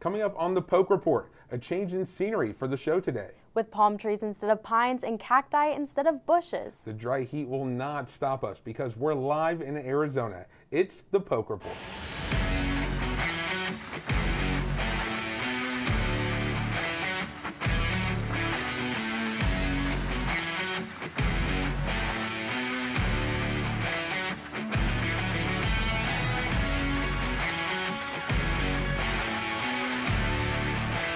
Coming up on the Poke Report, a change in scenery for the show today. With palm trees instead of pines and cacti instead of bushes. The dry heat will not stop us because we're live in Arizona. It's the Poke Report.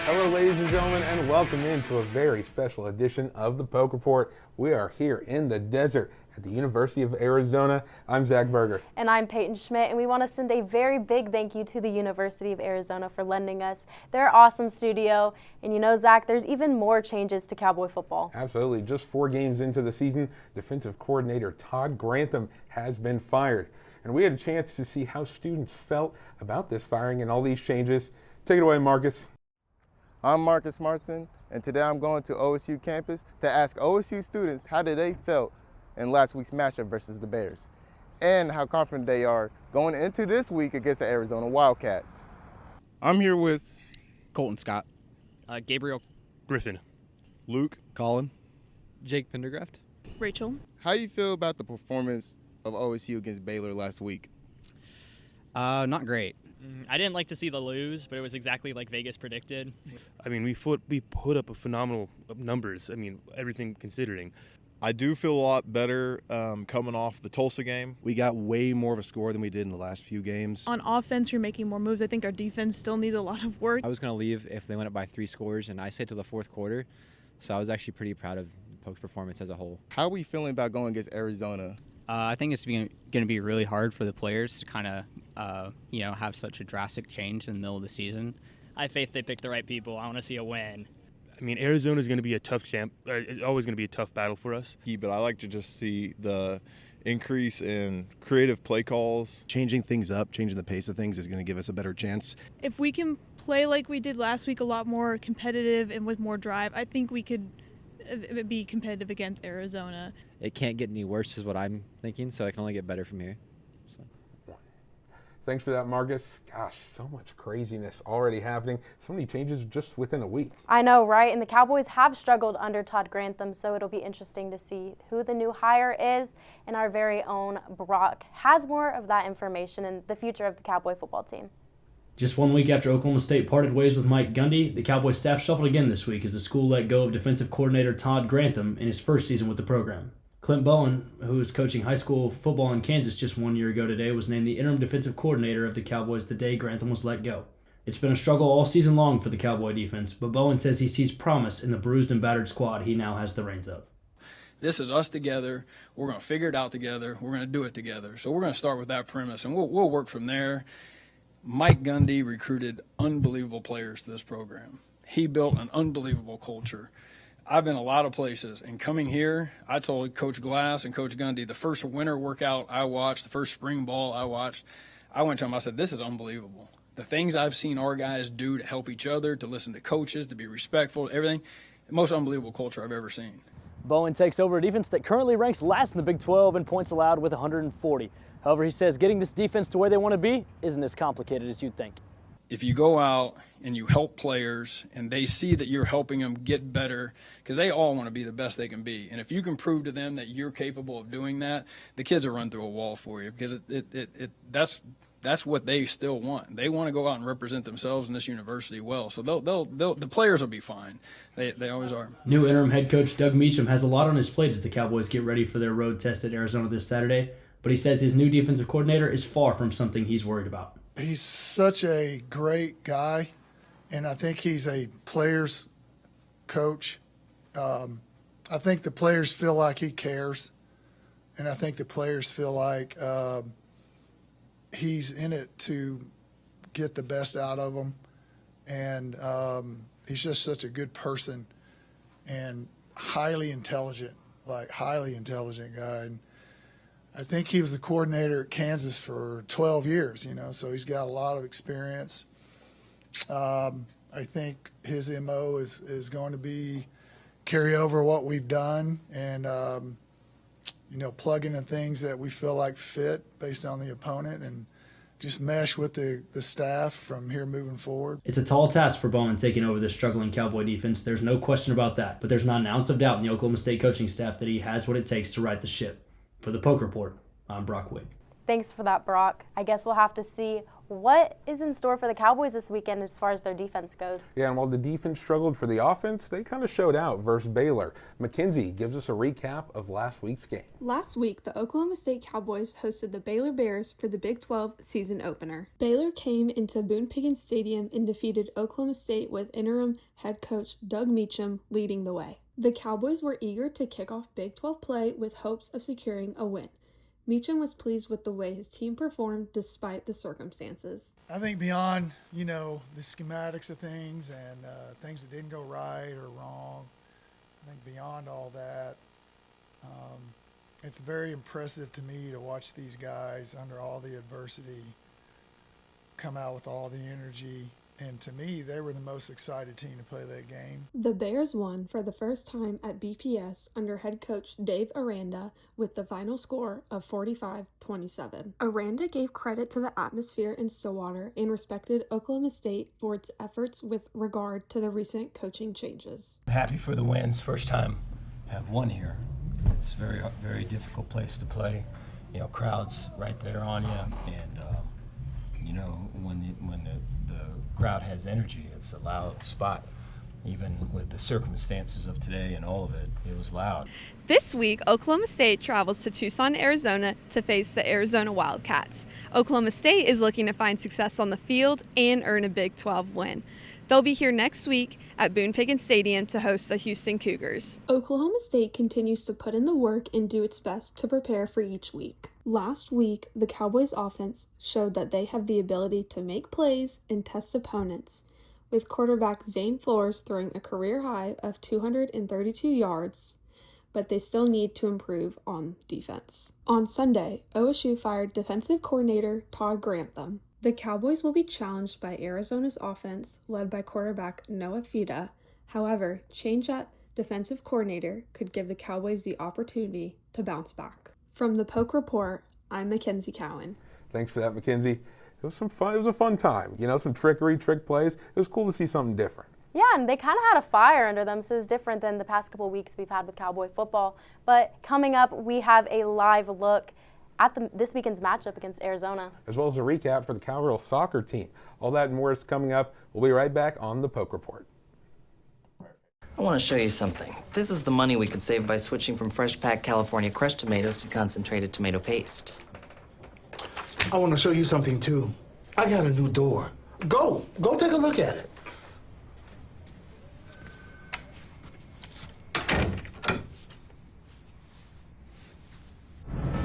Hello, ladies and gentlemen, and welcome into a very special edition of the Poke Report. We are here in the desert at the University of Arizona. I'm Zach Berger. And I'm Peyton Schmidt, and we want to send a very big thank you to the University of Arizona for lending us their awesome studio. And you know, Zach, there's even more changes to Cowboy football. Absolutely. Just 4 games into the season, defensive coordinator Todd Grantham has been fired. And we had a chance to see how students felt about this firing and all these changes. Take it away, Marcus. I'm Marcus Martin, and today I'm going to OSU campus to ask OSU students how did they felt in last week's matchup versus the Bears, and how confident they are going into this week against the Arizona Wildcats. I'm here with Colton Scott, Gabriel Griffin, Luke, Colin, Jake Pendergraft, Rachel. How you feel about the performance of OSU against Baylor last week? Not great. I didn't like to see the lose, but it was exactly like Vegas predicted. I mean, we put up a phenomenal numbers. I mean, everything considering. I do feel a lot better coming off the Tulsa game. We got way more of a score than we did in the last few games. On offense, we're making more moves. I think our defense still needs a lot of work. I was going to leave if they went up by 3 scores, and I stayed till the fourth quarter. So I was actually pretty proud of Poke's performance as a whole. How are we feeling about going against Arizona? I think it's going to be really hard for the players to kind of, have such a drastic change in the middle of the season. I have faith they picked the right people. I want to see a win. I mean, Arizona is going to be a tough it's always going to be a tough battle for us. But I like to just see the increase in creative play calls. Changing things up, changing the pace of things is going to give us a better chance. If we can play like we did last week, a lot more competitive and with more drive, I think we could be competitive against Arizona. It can't get any worse is what I'm thinking, so it can only get better from here. So. Thanks for that, Marcus. Gosh, so much craziness already happening. So many changes just within a week. I know, right? And the Cowboys have struggled under Todd Grantham, so it'll be interesting to see who the new hire is. And our very own Brock has more of that information and the future of the Cowboy football team. Just 1 week after Oklahoma State parted ways with Mike Gundy, the Cowboys staff shuffled again this week as the school let go of defensive coordinator Todd Grantham in his first season with the program. Clint Bowen, who was coaching high school football in Kansas just 1 year ago today, was named the interim defensive coordinator of the Cowboys the day Grantham was let go. It's been a struggle all season long for the Cowboy defense, but Bowen says he sees promise in the bruised and battered squad he now has the reins of. This is us together. We're going to figure it out together. We're going to do it together. So we're going to start with that premise, and we'll work from there. Mike Gundy recruited unbelievable players to this program. He built an unbelievable culture. I've been a lot of places, and coming here, I told Coach Glass and Coach Gundy, the first winter workout I watched, the first spring ball I watched, I went to him, I said, this is unbelievable. The things I've seen our guys do to help each other, to listen to coaches, to be respectful, everything, the most unbelievable culture I've ever seen. Bowen takes over a defense that currently ranks last in the Big 12 in points allowed with 140. However, he says getting this defense to where they want to be isn't as complicated as you'd think. If you go out and you help players and they see that you're helping them get better, because they all want to be the best they can be. And if you can prove to them that you're capable of doing that, the kids will run through a wall for you, because that's what they still want. They want to go out and represent themselves in this university well. So the players will be fine. They always are. New interim head coach Doug Meacham has a lot on his plate as the Cowboys get ready for their road test at Arizona this Saturday, but he says his new defensive coordinator is far from something he's worried about. He's such a great guy, and I think he's a player's coach. I think the players feel like he cares, and I think the players feel like he's in it to get the best out of them, and he's just such a good person and highly intelligent guy. And I think he was the coordinator at Kansas for 12 years, so he's got a lot of experience. I think his MO is going to be carry over what we've done and, plug into things that we feel like fit based on the opponent and just mesh with the staff from here moving forward. It's a tall task for Bowen taking over this struggling Cowboy defense. There's no question about that. But there's not an ounce of doubt in the Oklahoma State coaching staff that he has what it takes to right the ship. For the Poke Report, I'm Brock Witt. Thanks for that, Brock. I guess we'll have to see what is in store for the Cowboys this weekend as far as their defense goes. Yeah, and while the defense struggled for the offense, they kind of showed out versus Baylor. Mackenzie gives us a recap of last week's game. Last week, the Oklahoma State Cowboys hosted the Baylor Bears for the Big 12 season opener. Baylor came into Boone Pickens Stadium and defeated Oklahoma State with interim head coach Doug Meacham leading the way. The Cowboys were eager to kick off Big 12 play with hopes of securing a win. Meacham was pleased with the way his team performed despite the circumstances. I think beyond, the schematics of things and things that didn't go right or wrong, I think beyond all that, it's very impressive to me to watch these guys under all the adversity come out with all the energy. And to me, they were the most excited team to play that game. The Bears won for the first time at BPS under head coach Dave Aranda with the final score of 45-27. Aranda gave credit to the atmosphere in Stillwater and respected Oklahoma State for its efforts with regard to the recent coaching changes. Happy for the wins. First time have won here. It's a very, very difficult place to play. Crowds right there on you, and when the crowd has energy, it's a loud spot. Even with the circumstances of today and all of it, it was loud. This week, Oklahoma State travels to Tucson, Arizona to face the Arizona Wildcats. Oklahoma State is looking to find success on the field and earn a Big 12 win. They'll be here next week at Boone Pickens Stadium to host the Houston Cougars. Oklahoma State continues to put in the work and do its best to prepare for each week. Last week, the Cowboys' offense showed that they have the ability to make plays and test opponents, with quarterback Zane Flores throwing a career high of 232 yards, but they still need to improve on defense. On Sunday, OSU fired defensive coordinator Todd Grantham. The Cowboys will be challenged by Arizona's offense, led by quarterback Noah Fida. However, change at defensive coordinator could give the Cowboys the opportunity to bounce back. From the Poke Report, I'm Mackenzie Cowan. Thanks for that, Mackenzie. It was some fun. It was a fun time. Some trickery, trick plays. It was cool to see something different. Yeah, and they kind of had a fire under them, so it was different than the past couple weeks we've had with Cowboy football. But coming up, we have a live look at this weekend's matchup against Arizona, as well as a recap for the Cowgirls soccer team. All that and more is coming up. We'll be right back on the Poke Report. I want to show you something. This is the money we could save by switching from fresh packed California crushed tomatoes to concentrated tomato paste. I want to show you something too. I got a new door. Go take a look at it.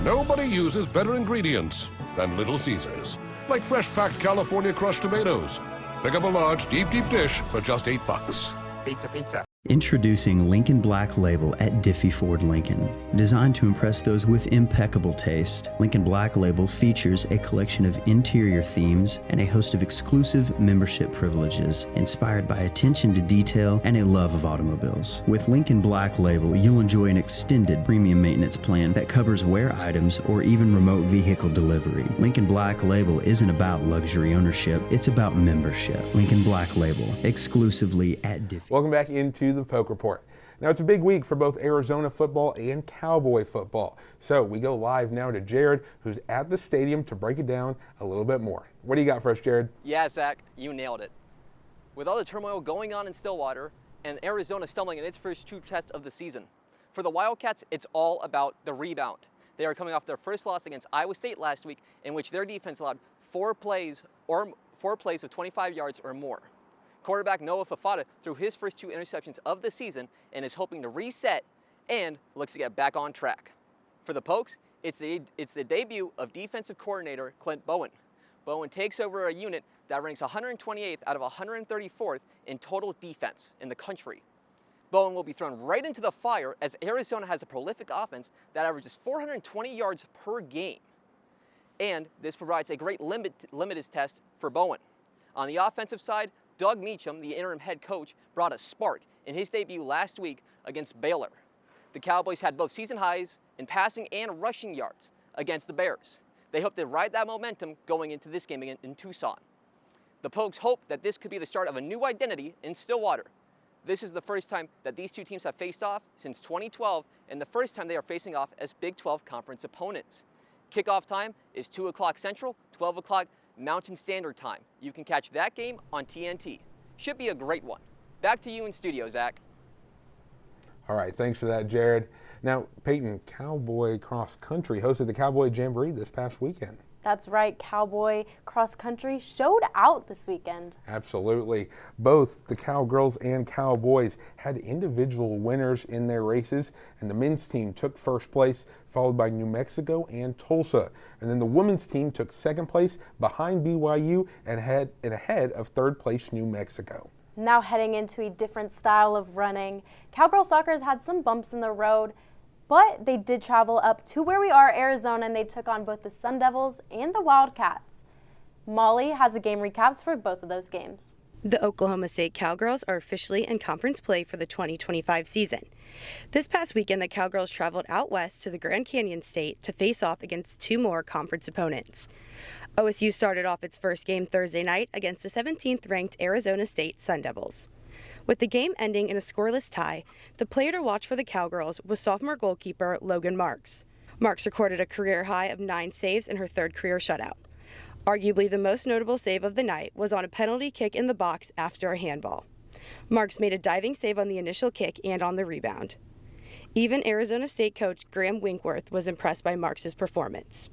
Nobody uses better ingredients than Little Caesars, like fresh packed California crushed tomatoes. Pick up a large, deep dish for just $8. Pizza. Introducing Lincoln Black Label at Diffie Ford Lincoln. Designed to impress those with impeccable taste, Lincoln Black Label features a collection of interior themes and a host of exclusive membership privileges, inspired by attention to detail and a love of automobiles. With Lincoln Black Label, you'll enjoy an extended premium maintenance plan that covers wear items or even remote vehicle delivery. Lincoln Black Label isn't about luxury ownership, it's about membership. Lincoln Black Label, exclusively at Diffie. Welcome back into the Poke Report. Now, it's a big week for both Arizona football and Cowboy football. So we go live now to Jared, who's at the stadium to break it down a little bit more. What do you got for us, Jared? Yeah, Zach, you nailed it. With all the turmoil going on in Stillwater and Arizona stumbling in its first true test of the season, for the Wildcats, it's all about the rebound. They are coming off their first loss against Iowa State last week, in which their defense allowed four plays of 25 yards or more. Quarterback Noah Fafada threw his first 2 interceptions of the season and is hoping to reset and looks to get back on track. For the Pokes, it's the debut of defensive coordinator Clint Bowen. Bowen takes over a unit that ranks 128th out of 134th in total defense in the country. Bowen will be thrown right into the fire as Arizona has a prolific offense that averages 420 yards per game. And this provides a great litmus test for Bowen. On the offensive side, Doug Meacham, the interim head coach, brought a spark in his debut last week against Baylor. The Cowboys had both season highs in passing and rushing yards against the Bears. They hope to ride that momentum going into this game in Tucson. The Pokes hope that this could be the start of a new identity in Stillwater. This is the first time that these two teams have faced off since 2012, and the first time they are facing off as Big 12 conference opponents. Kickoff time is 2 o'clock Central, 12 o'clock Mountain Standard Time. You can catch that game on TNT. Should be a great one. Back to you in studio, Zach. All right, thanks for that, Jared. Now, Peyton, Cowboy Cross Country hosted the Cowboy Jamboree this past weekend. That's right, Cowboy Cross Country showed out this weekend. Absolutely. Both the Cowgirls and Cowboys had individual winners in their races, and the men's team took first place, followed by New Mexico and Tulsa. And then the women's team took second place behind BYU and ahead of third place New Mexico. Now heading into a different style of running, Cowgirl soccer has had some bumps in the road, but they did travel up to where we are, Arizona, and they took on both the Sun Devils and the Wildcats. Molly has the game recaps for both of those games. The Oklahoma State Cowgirls are officially in conference play for the 2025 season. This past weekend, the Cowgirls traveled out west to the Grand Canyon State to face off against two more conference opponents. OSU started off its first game Thursday night against the 17th-ranked Arizona State Sun Devils. With the game ending in a scoreless tie, the player to watch for the Cowgirls was sophomore goalkeeper Logan Marks. Marks recorded a career high of 9 saves in her third career shutout. Arguably the most notable save of the night was on a penalty kick in the box after a handball. Marks made a diving save on the initial kick and on the rebound. Even Arizona State coach Graham Winkworth was impressed by Marks' performance.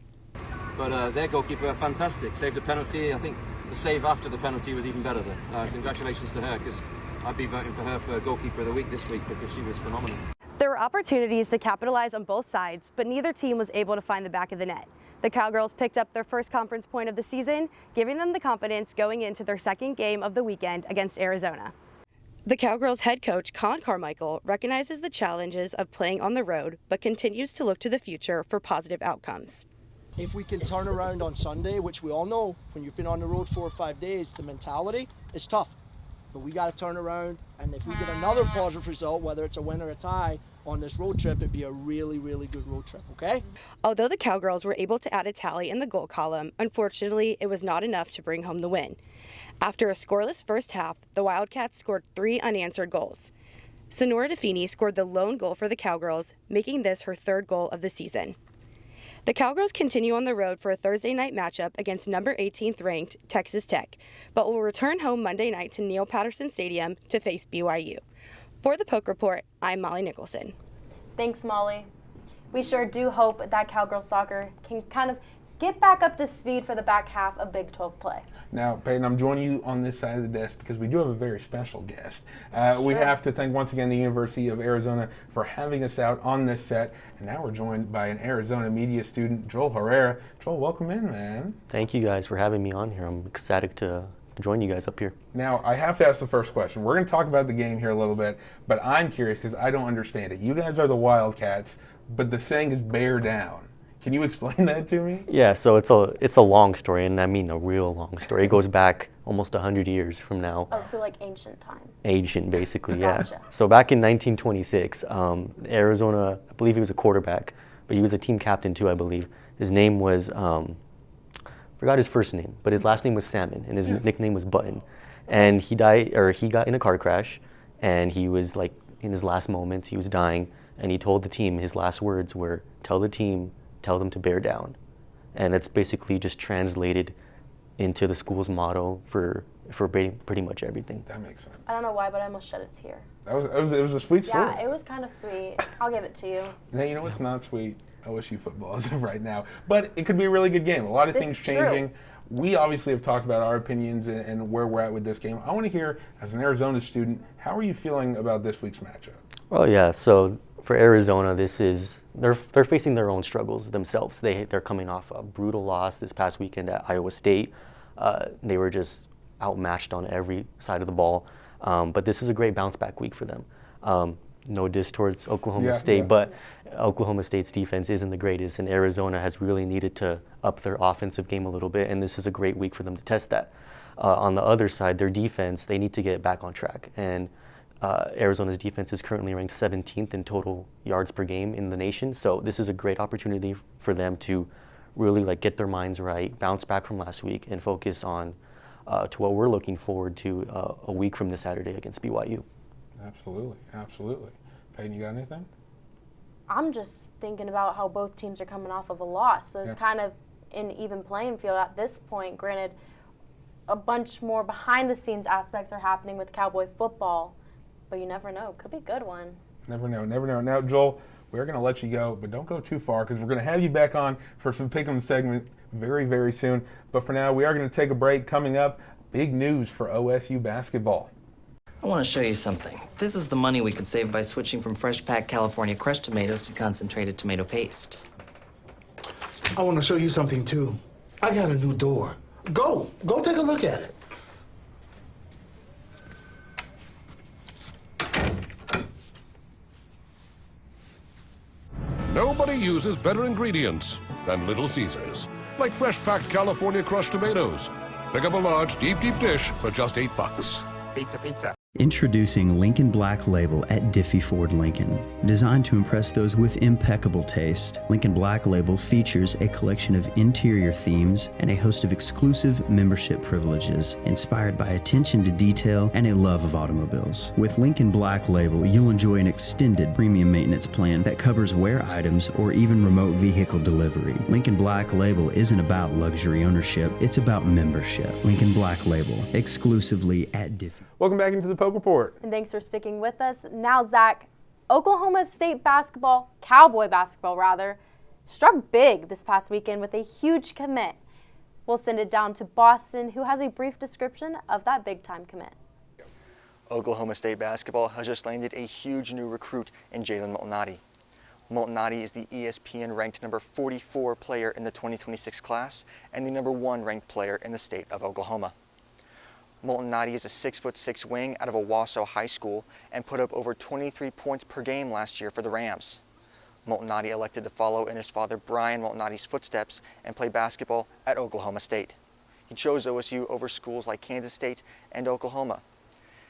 But their goalkeeper, fantastic, saved a penalty. I think the save after the penalty was even better though. Congratulations to her, because I'd be voting for her for goalkeeper of the week this week because she was phenomenal. There were opportunities to capitalize on both sides, but neither team was able to find the back of the net. The Cowgirls picked up their first conference point of the season, giving them the confidence going into their second game of the weekend against Arizona. The Cowgirls head coach Con Carmichael recognizes the challenges of playing on the road, but continues to look to the future for positive outcomes. If we can turn around on Sunday, which we all know when you've been on the road 4 or 5 days, the mentality is tough. But we got to turn around, and if we get another positive result, whether it's a win or a tie on this road trip, it'd be a really, really good road trip, okay? Although the Cowgirls were able to add a tally in the goal column, unfortunately, it was not enough to bring home the win. After a scoreless first half, the Wildcats scored 3 unanswered goals. Sonora DeFini scored the lone goal for the Cowgirls, making this her 3rd goal of the season. The Cowgirls continue on the road for a Thursday night matchup against number 18th ranked Texas Tech, but will return home Monday night to Neil Patterson Stadium to face BYU. For the Poke Report, I'm Molly Nicholson. Thanks, Molly. We sure do hope that Cowgirl soccer can kind of get back up to speed for the back half of Big 12 play. Now, Peyton, I'm joining you on this side of the desk because we do have a very special guest. We have to thank once again the University of Arizona for having us out on this set. And now we're joined by an Arizona media student, Joel Herrera. Joel, welcome in, man. Thank you guys for having me on here. I'm ecstatic to join you guys up here. Now, I have to ask the first question. We're going to talk about the game here a little bit, but I'm curious because I don't understand it. You guys are the Wildcats, but the saying is bear down. Can you explain that to me? Yeah, so it's a long story, and I mean a real long story. It goes back almost 100 years from now. Oh, so like ancient time. Ancient, basically, Gotcha. Yeah. So back in 1926, Arizona, I believe he was a quarterback, but he was a team captain too, I believe. His name was, forgot his first name, but his last name was Salmon, and his nickname was Button. And he got in a car crash, and he was like in his last moments, he was dying, and he told the team, his last words were, tell them to bear down. And that's basically just translated into the school's motto for pretty much everything. That makes sense. I don't know why, but I almost shed a tear. It was a sweet story. Yeah, it was kind of sweet. I'll give it to you. Now, you know what's not sweet? OSU football as of right now. But it could be a really good game. A lot of things changing. True. We obviously have talked about our opinions and where we're at with this game. I want to hear, as an Arizona student, how are you feeling about this week's matchup? Well, yeah, so for Arizona, they're facing their own struggles themselves. They're coming off a brutal loss this past weekend at Iowa State. They were just outmatched on every side of the ball. But this is a great bounce back week for them. No diss towards Oklahoma State, but Oklahoma State's defense isn't the greatest, and Arizona has really needed to up their offensive game a little bit, and this is a great week for them to test that. On the other side, their defense, they need to get back on track. And Arizona's defense is currently ranked 17th in total yards per game in the nation, so this is a great opportunity for them to really like get their minds right, bounce back from last week, and focus on to what we're looking forward to a week from this Saturday against BYU. Absolutely, absolutely. Peyton, you got anything? I'm just thinking about how both teams are coming off of a loss, so it's kind of an even playing field at this point. Granted, a bunch more behind-the-scenes aspects are happening with Cowboy football, but you never know. Could be a good one. Never know, never know. Now, Joel, we're going to let you go, but don't go too far because we're going to have you back on for some Pick'em segment very, very soon. But for now, we are going to take a break. Coming up, big news for OSU basketball. I want to show you something. This is the money we could save by switching from fresh packed California crushed tomatoes to concentrated tomato paste. I want to show you something too. I got a new door. Go take a look at it. Nobody uses better ingredients than Little Caesars, like fresh packed California crushed tomatoes. Pick up a large, deep dish for just $8. Pizza, pizza. Introducing Lincoln Black Label at Diffie Ford Lincoln. Designed to impress those with impeccable taste, Lincoln Black Label features a collection of interior themes and a host of exclusive membership privileges, inspired by attention to detail and a love of automobiles. With Lincoln Black Label, you'll enjoy an extended premium maintenance plan that covers wear items or even remote vehicle delivery. Lincoln Black Label isn't about luxury ownership, it's about membership. Lincoln Black Label, exclusively at Diffie. Welcome back into the Poke Report. And thanks for sticking with us. Now, Zach, Oklahoma State basketball, Cowboy basketball rather, struck big this past weekend with a huge commit. We'll send it down to Boston, who has a brief description of that big-time commit. Oklahoma State basketball has just landed a huge new recruit in Jalen Molinati. Molinati is the ESPN-ranked number 44 player in the 2026 class and the number 1 ranked player in the state of Oklahoma. Molinati is a 6'6" wing out of Owasso High School and put up over 23 points per game last year for the Rams. Molinati elected to follow in his father Brian Molinati's footsteps and play basketball at Oklahoma State. He chose OSU over schools like Kansas State and Oklahoma.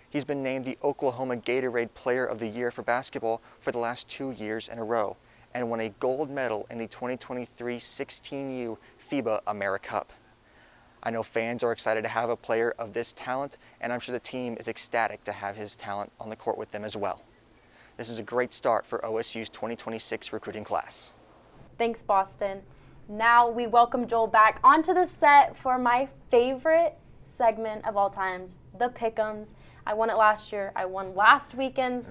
He's been named the Oklahoma Gatorade Player of the Year for basketball for the last 2 years in a row and won a gold medal in the 2023 16U FIBA AmeriCup. I know fans are excited to have a player of this talent, and I'm sure the team is ecstatic to have his talent on the court with them as well. This is a great start for OSU's 2026 recruiting class. Thanks, Boston. Now we welcome Joel back onto the set for my favorite segment of all times, the Pick'ems. I won it last year. I won last weekend's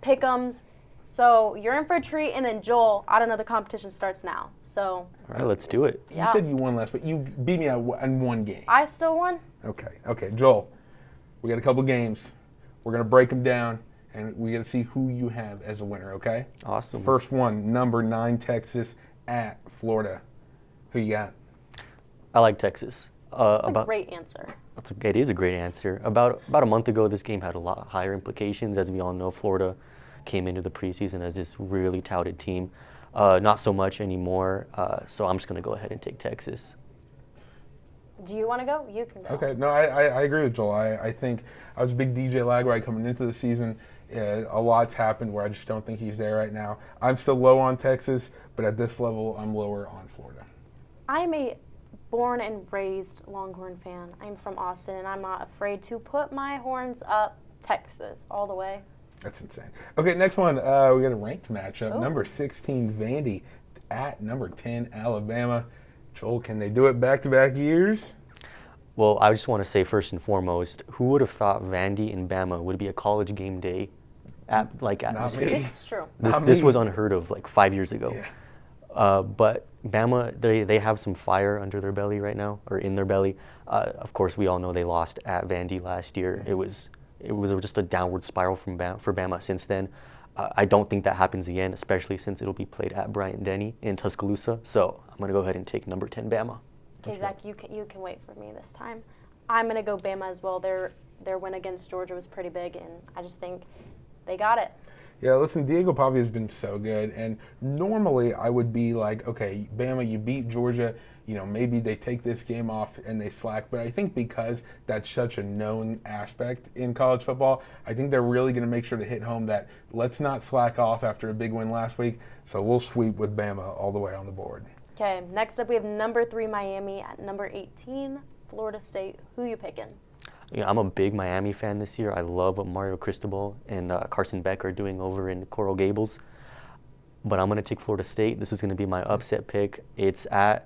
Pick'ems. So you're in for a treat, and then Joel, I don't know, the competition starts now. So. All right, let's do it. You said you won last week. You beat me in one game. I still won? Okay, Joel, we got a couple games. We're going to break them down, and we got to see who you have as a winner, okay? Awesome. First one, number 9 Texas at Florida. Who you got? I like Texas. That's a great answer. It is a great answer. About a month ago, this game had a lot higher implications. As we all know, Florida came into the preseason as this really touted team. Not so much anymore, so I'm just going to go ahead and take Texas. Do you want to go? You can go. Okay, no, I agree with Joel. I think I was a big DJ Lagway coming into the season. A lot's happened where I just don't think he's there right now. I'm still low on Texas, but at this level, I'm lower on Florida. I'm a born and raised Longhorn fan. I'm from Austin, and I'm not afraid to put my horns up. Texas, all the way. That's insane. Okay, next one. We got a ranked matchup. Ooh. Number 16, Vandy at number 10, Alabama. Joel, can they do it back-to-back years? Well, I just want to say first and foremost, who would have thought Vandy and Bama would be a college game day atmosphere? This is true. This was unheard of like 5 years ago. Yeah. But Bama, they have some fire under their belly right now, or in their belly. Of course, we all know they lost at Vandy last year. It was just a downward spiral for Bama since then. I don't think that happens again, especially since it'll be played at Bryant-Denny in Tuscaloosa. So I'm going to go ahead and take number 10 Bama. Okay, Zach, you can wait for me this time. I'm going to go Bama as well. Their win against Georgia was pretty big, and I just think they got it. Yeah, listen, Diego Pavia has been so good, and normally I would be like, okay, Bama, you beat Georgia, maybe they take this game off and they slack, but I think because that's such a known aspect in college football, I think they're really going to make sure to hit home that let's not slack off after a big win last week, so we'll sweep with Bama all the way on the board. Okay, next up we have number 3 Miami at number 18 Florida State. Who you picking? Yeah, I'm a big Miami fan this year. I love what Mario Cristobal and Carson Beck are doing over in Coral Gables. But I'm going to take Florida State. This is going to be my upset pick. It's at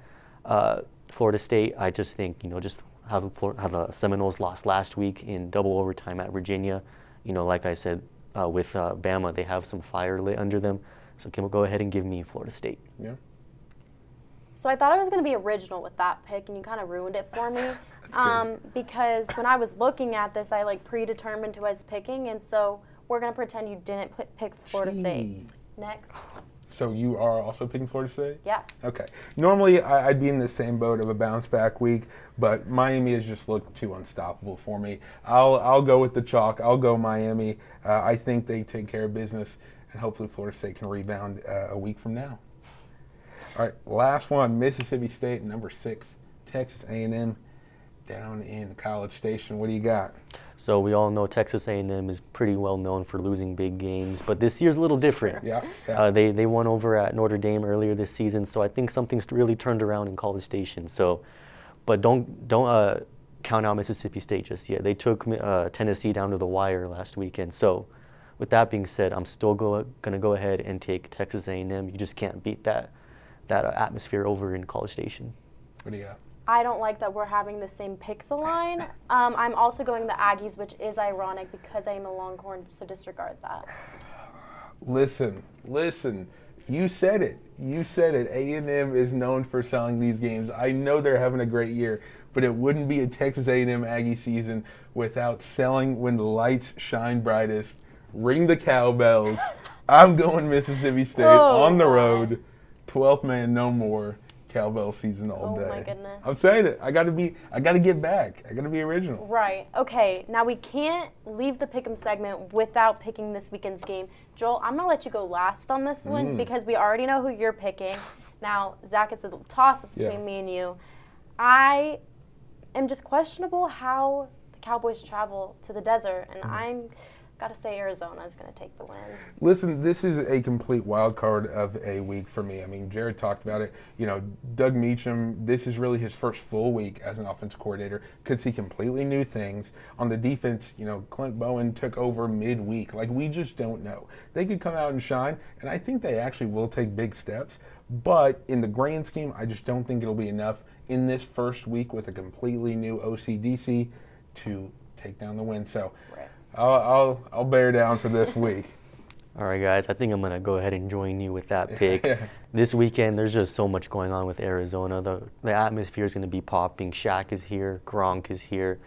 Florida State. I just think, just how the Seminoles lost last week in double overtime at Virginia. Like I said, with Bama, they have some fire lit under them. So can we go ahead and give me Florida State? Yeah. So I thought I was going to be original with that pick, and you kind of ruined it for me. Because when I was looking at this, I predetermined who I was picking, and so we're going to pretend you didn't pick Florida State. Next. So you are also picking Florida State? Yeah. Okay. Normally I'd be in the same boat of a bounce back week, but Miami has just looked too unstoppable for me. I'll go with the chalk. I'll go Miami. I think they take care of business, and hopefully Florida State can rebound a week from now. All right, last one, Mississippi State, number 6, Texas A&M, down in College Station. What do you got? So we all know Texas A&M is pretty well known for losing big games, but this year's a little different. Yeah. They won over at Notre Dame earlier this season, so I think something's really turned around in College Station. So, but don't count out Mississippi State just yet. They took Tennessee down to the wire last weekend. So, with that being said, I'm still going to go ahead and take Texas A&M. You just can't beat that atmosphere over in College Station. What do you got? I don't like that we're having the same picks align. I'm also going the Aggies, which is ironic because I am a Longhorn, so disregard that. Listen. You said it. A&M is known for selling these games. I know they're having a great year, but it wouldn't be a Texas A&M Aggie season without selling when the lights shine brightest. Ring the cowbells. I'm going Mississippi State on the road. 12th man, no more. Cowbell season all day. Oh my goodness. I'm saying it. I gotta get back. I gotta be original. Right. Okay. Now we can't leave the Pick'em segment without picking this weekend's game. Joel, I'm gonna let you go last on this one because we already know who you're picking. Now, Zach, it's a toss-up between me and you. I am just questionable how the Cowboys travel to the desert, and I'm gotta say Arizona is gonna take the win. Listen, this is a complete wild card of a week for me. I mean, Jared talked about it. Doug Meacham, this is really his first full week as an offensive coordinator. Could see completely new things. On the defense, Clint Bowen took over midweek. We just don't know. They could come out and shine, and I think they actually will take big steps. But in the grand scheme, I just don't think it'll be enough in this first week with a completely new OCDC to take down the win. So. Right. I'll bear down for this week. All right, guys, I think I'm going to go ahead and join you with that pick. This weekend, there's just so much going on with Arizona. The atmosphere is going to be popping. Shaq is here. Gronk is here.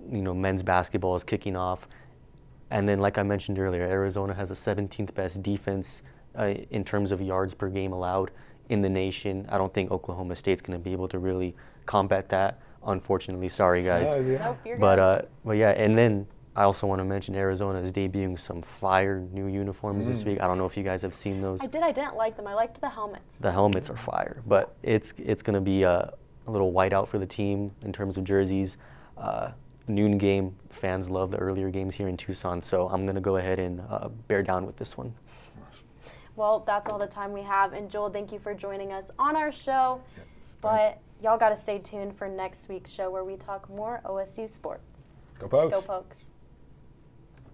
Men's basketball is kicking off. And then, like I mentioned earlier, Arizona has the 17th best defense in terms of yards per game allowed in the nation. I don't think Oklahoma State's going to be able to really combat that, unfortunately. Sorry, guys. Nope, you're good. But yeah, and then I also want to mention Arizona is debuting some fire new uniforms this week. I don't know if you guys have seen those. I didn't like them. I liked the helmets. The helmets are fire, but it's going to be a little whiteout for the team in terms of jerseys. Noon game. Fans love the earlier games here in Tucson, so I'm going to go ahead and bear down with this one. Well, that's all the time we have. And Joel, thank you for joining us on our show. But y'all got to stay tuned for next week's show where we talk more OSU sports. Go Pokes. Go Pokes.